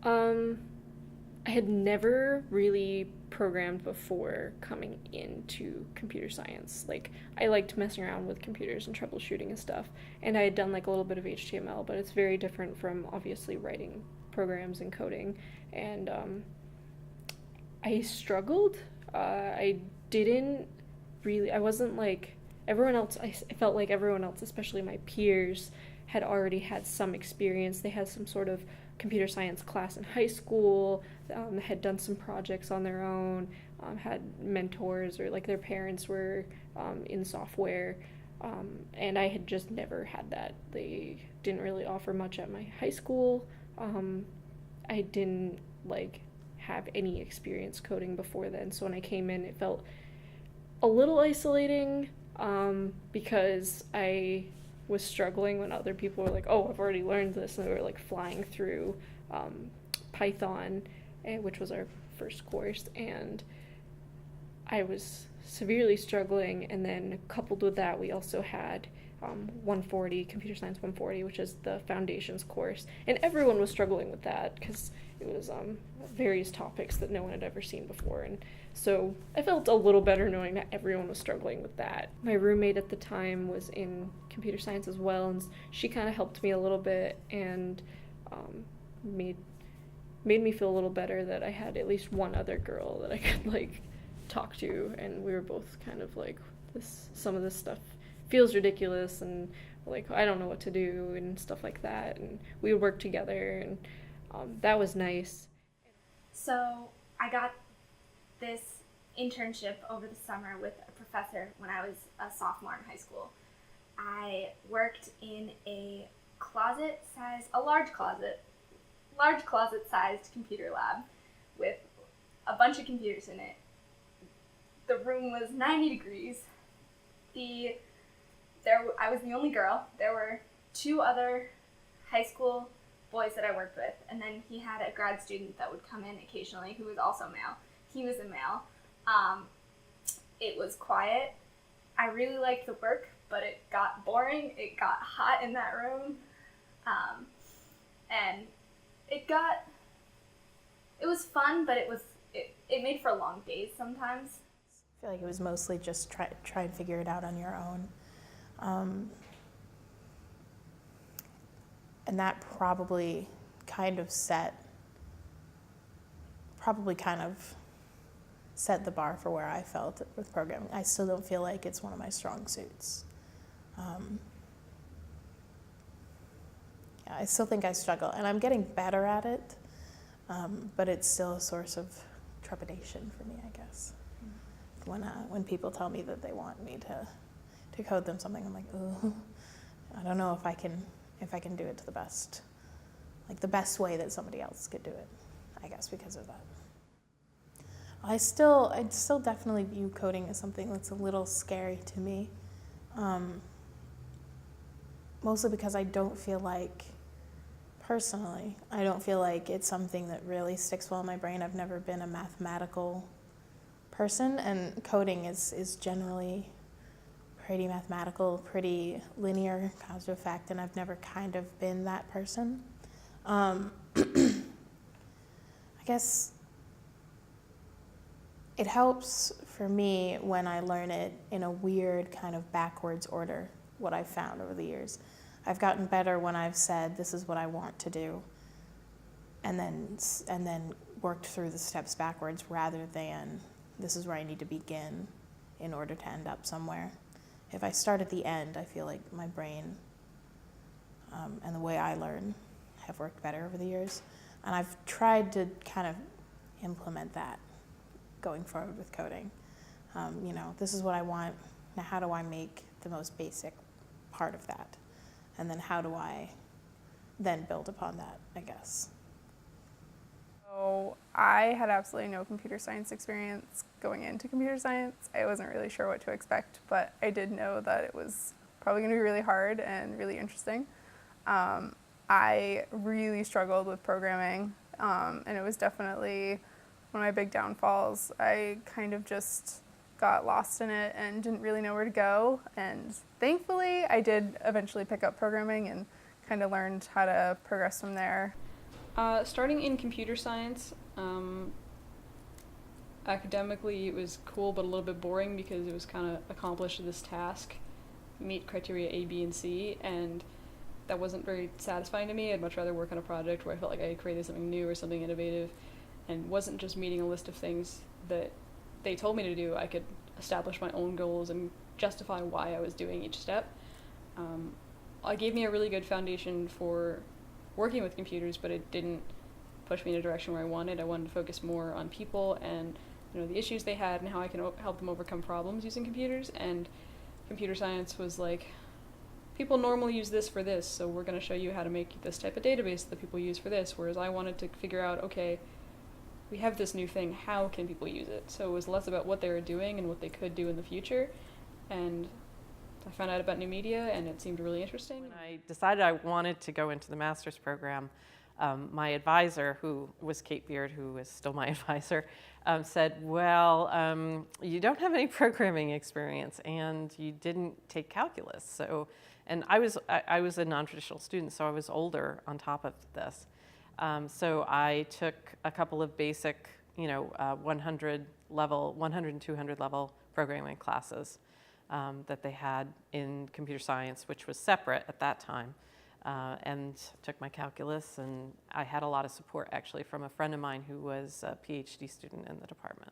Um, I had never really programmed before coming into computer science. Like, I liked messing around with computers and troubleshooting and stuff, and I had done like a little bit of HTML, but it's very different from obviously writing programs and coding. And I struggled. I didn't really, I wasn't like everyone else. I felt like everyone else, especially my peers, had already had some experience. They had some sort of computer science class in high school, had done some projects on their own, had mentors, or like their parents were in software. And I had just never had that. They didn't really offer much at my high school. Um, I didn't like have any experience coding before then. So when I came in, it felt a little isolating because I was struggling when other people were like, "Oh, I've already learned this," and they were like flying through Python, which was our first course, and I was severely struggling. And then coupled with that, we also had 140, Computer Science 140, which is the foundations course. And everyone was struggling with that because it was various topics that no one had ever seen before. And so I felt a little better knowing that everyone was struggling with that. My roommate at the time was in computer science as well, and she kind of helped me a little bit and made made me feel a little better that I had at least one other girl that I could like talk to, and we were both kind of like, this some of this stuff feels ridiculous, and like I don't know what to do and stuff like that, and we would work together, and that was nice. So I got this internship over the summer with a professor when I was a sophomore in high school. I worked in a large closet sized computer lab with a bunch of computers in it. The room was 90 degrees. I was the only girl. There were two other high school boys that I worked with, and then he had a grad student that would come in occasionally who was also male. He was a male. It was quiet. I really liked the work, but it got boring. It got hot in that room. And it was fun, but it made for long days sometimes. I feel like it was mostly just try and figure it out on your own. And that probably kind of set the bar for where I felt with programming. I still don't feel like it's one of my strong suits. Yeah, I still think I struggle, and I'm getting better at it, but it's still a source of trepidation for me, I guess. When people tell me that they want me to code them something, I'm like, oh, I don't know if I can do it to the best way that somebody else could do it, I guess, because of that. I'd still definitely view coding as something that's a little scary to me, mostly because personally, I don't feel like it's something that really sticks well in my brain. I've never been a mathematical person, and coding is generally pretty mathematical, pretty linear, cause to effect, and I've never kind of been that person. I guess it helps for me when I learn it in a weird kind of backwards order, what I've found over the years. I've gotten better when I've said, this is what I want to do, and then worked through the steps backwards rather than this is where I need to begin in order to end up somewhere. If I start at the end, I feel like my brain and the way I learn have worked better over the years. And I've tried to kind of implement that going forward with coding. This is what I want. Now, how do I make the most basic part of that? And then how do I then build upon that, I guess? So I had absolutely no computer science experience going into computer science. I wasn't really sure what to expect, but I did know that it was probably going to be really hard and really interesting. I really struggled with programming, and it was definitely one of my big downfalls. I kind of just got lost in it and didn't really know where to go. And thankfully, I did eventually pick up programming and kind of learned how to progress from there. Starting in computer science, academically it was cool but a little bit boring because it was kind of accomplish this task, meet criteria A, B, and C, and that wasn't very satisfying to me. I'd much rather work on a project where I felt like I had created something new or something innovative and wasn't just meeting a list of things that they told me to do. I could establish my own goals and justify why I was doing each step. It gave me a really good foundation for working with computers, but it didn't push me in a direction where I wanted. I wanted to focus more on people and the issues they had and how I can help them overcome problems using computers. And computer science was like, people normally use this for this, so we're going to show you how to make this type of database that people use for this. Whereas I wanted to figure out, okay, we have this new thing, how can people use it? So it was less about what they were doing and what they could do in the future. And I found out about new media and it seemed really interesting. When I decided I wanted to go into the master's program, my advisor, who was Kate Beard, who is still my advisor, said, well, you don't have any programming experience and you didn't take calculus. So, and I was a non-traditional student, so I was older on top of this. So I took a couple of basic, 100 and 200 level programming classes that they had in computer science, which was separate at that time, and took my calculus, and I had a lot of support actually from a friend of mine who was a PhD student in the department.